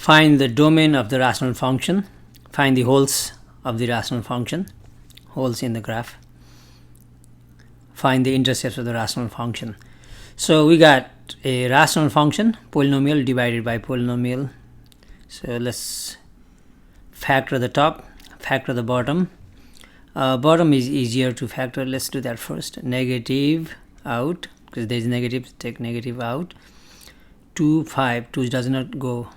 Find the domain of the rational function. Find the holes of the rational function, holes in the graph. Find the intercepts of the rational function. So we got a rational function, polynomial divided by polynomial. So let's factor the top, factor the bottom. Bottom is easier to factor. Let's do that first. Negative out, because there is negative, take negative out. 2, 5, 2 does not go.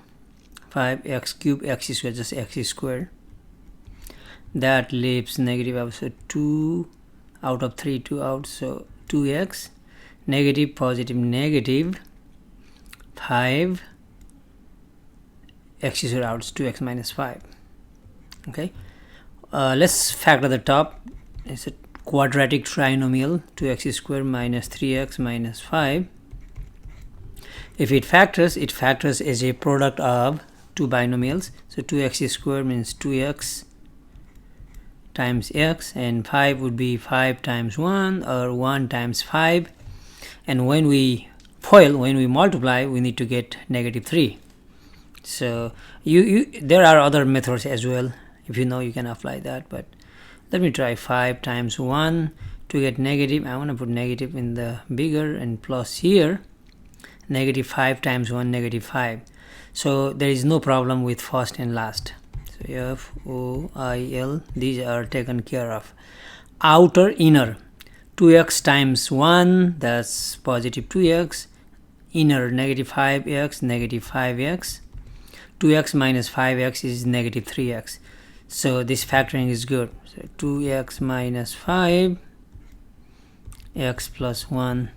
5x cube, x square, just x square. That leaves negative out, so 2 out of 3, 2 out, so 2x. Negative, positive, negative. 5 x square out, 2x minus 5. Okay. Let's factor the top. It's a quadratic trinomial, 2x square minus 3x minus 5. If it factors as a product of two binomials. So 2x square means 2x times x, and 5 would be 5 times 1 or 1 times 5. And when we FOIL, when we multiply, we need to get negative 3. So there are other methods as well. If you know, you can apply that, but let me try 5 times 1 to get negative. I want to put negative in the bigger and plus here. Negative 5 times 1, negative 5. So there is no problem with first and last. So F, O, I, L, these are taken care of. Outer, inner. 2x times 1, that's positive 2x. Inner, negative 5x, negative 5x. 2x minus 5x is negative 3x. So this factoring is good. So 2x minus 5, x plus 1.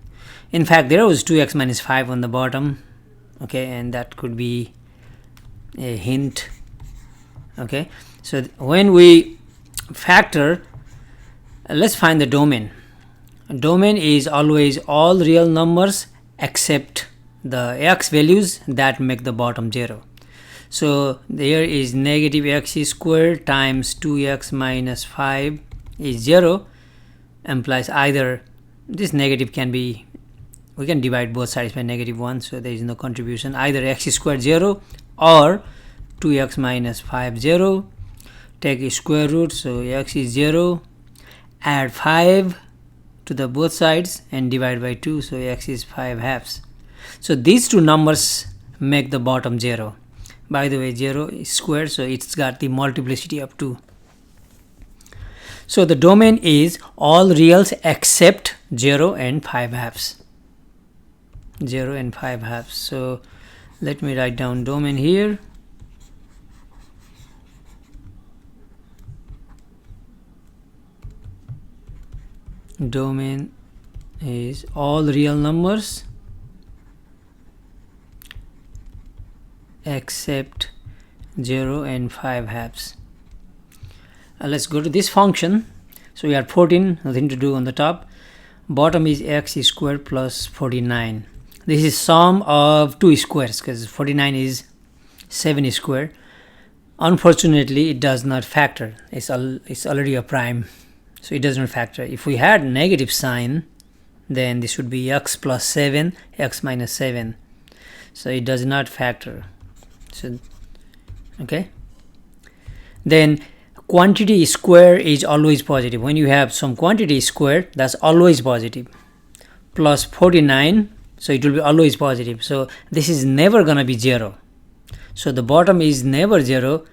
In fact, there was 2x minus 5 on the bottom. Okay, and that could be a hint. Okay, so when we factor, let's find the domain. Domain is always all real numbers except the x values that make the bottom 0. So there is negative x squared times 2x minus 5 is 0, implies either this negative can be, we can divide both sides by negative 1, so there is no contribution, either x squared 0 or 2x minus 5 0. Take a square root, so x is 0, add 5 to the both sides and divide by 2, so x is 5 halves. So these two numbers make the bottom 0. By the way, 0 is squared, so it's got the multiplicity of 2. So the domain is all reals except 0 and 5 halves. 0 and 5 halves. So let me write down domain here. Domain is all real numbers except 0 and 5 halves. Let's go to this function. So we are 14, nothing to do on the top. Bottom is x squared plus 49. This is sum of two squares because 49 is 7 squared. Unfortunately, it does not factor. It's already a prime, so it does not factor. If we had negative sign, then this would be x plus 7, x minus 7. So it does not factor. So okay. Then quantity square is always positive. When you have some quantity squared, that's always positive. Plus 49, so it will be always positive. So this is never gonna be 0. So the bottom is never 0.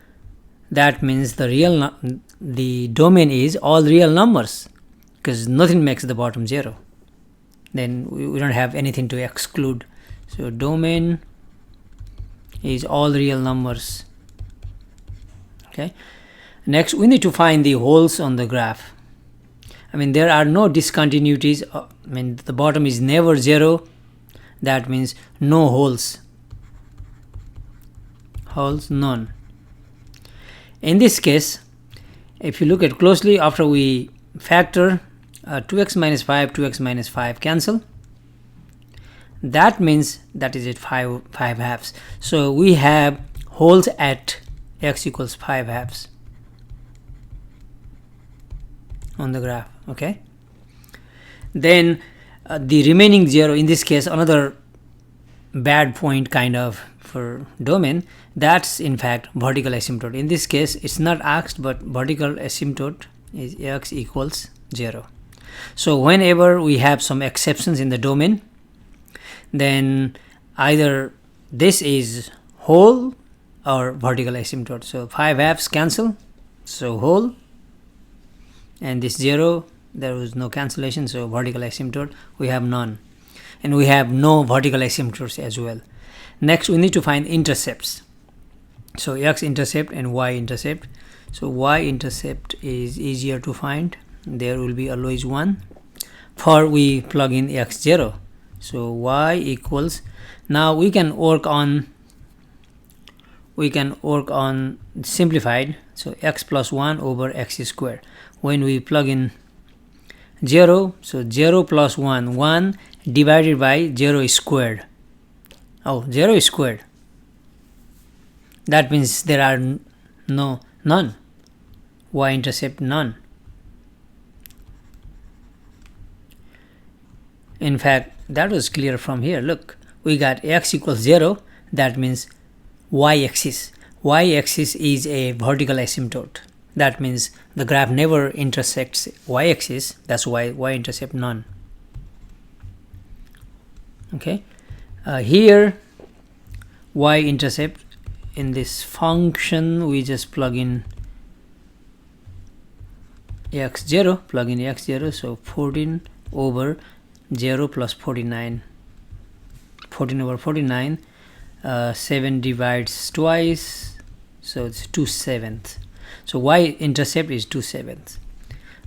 That means the domain is all real numbers, because nothing makes the bottom 0. Then we don't have anything to exclude. So domain is all real numbers. Okay. Next, we need to find the holes on the graph. I mean, there are no discontinuities. I mean, the bottom is never 0. That means no holes. Holes, none. In this case, if you look at closely, after we factor 2x minus 5, 2x minus 5 cancel. That means that is at 5 halves. So we have holes at x equals 5 halves on the graph. Okay. Then the remaining 0, in this case, another bad point kind of for domain, that's in fact vertical asymptote. In this case it's not asked, but vertical asymptote is x equals 0. So whenever we have some exceptions in the domain, then either this is whole or vertical asymptote. So 5 halves cancel, so whole, and this 0, there was no cancellation, so vertical asymptote we have none, and we have no vertical asymptotes as well. Next we need to find intercepts. So x-intercept and y-intercept. So y-intercept is easier to find, there will be always 1 for we plug in x0. So y equals, now we can work on simplified, so x plus 1 over x squared. When we plug in 0, so 0 plus 1 divided by 0 squared. Oh, 0 squared, that means there are none. Y-intercept none. In fact, that was clear from here. Look, we got x equals 0, that means y-axis is a vertical asymptote. That means the graph never intersects y-axis, that's why y-intercept none. Okay, here y-intercept, in this function we just plug in x0, so 14 over 0 plus 49, 14 over 49, 7 divides twice, so it's 2/7. So y-intercept is 2/7.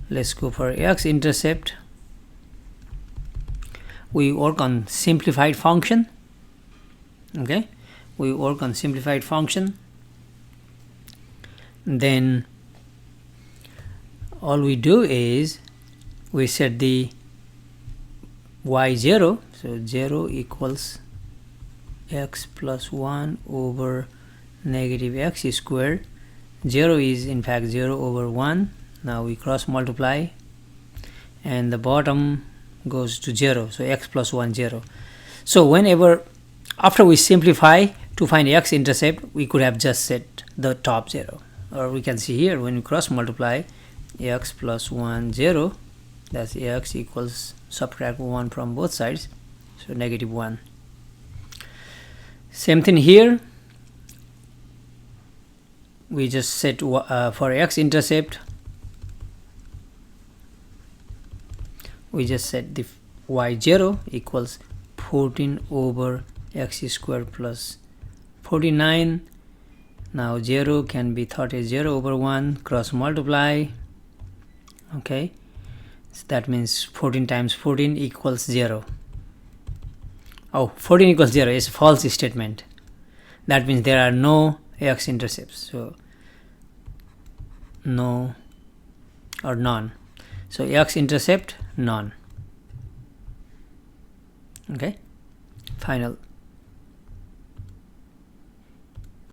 Let's go for x-intercept. We work on simplified function. Okay, we work on simplified function, then all we do is we set the y0, so 0 equals x plus 1 over negative x squared. 0 is in fact 0 over 1. Now we cross multiply and the bottom goes to 0, so x plus 1 0. So whenever after we simplify to find x-intercept, we could have just set the top 0, or we can see here when we cross multiply x plus 1 0, that's x equals, subtract 1 from both sides, so negative 1. Same thing here, we just set for x-intercept, we just set the y0 equals 14 over x squared plus 49. Now 0 can be thought as 0 over 1, cross multiply. Okay, so that means 14 times 14 equals 0. Oh, 14 equals 0 is a false statement. That means there are no x-intercepts, so no or none. So x-intercept none. Okay, final.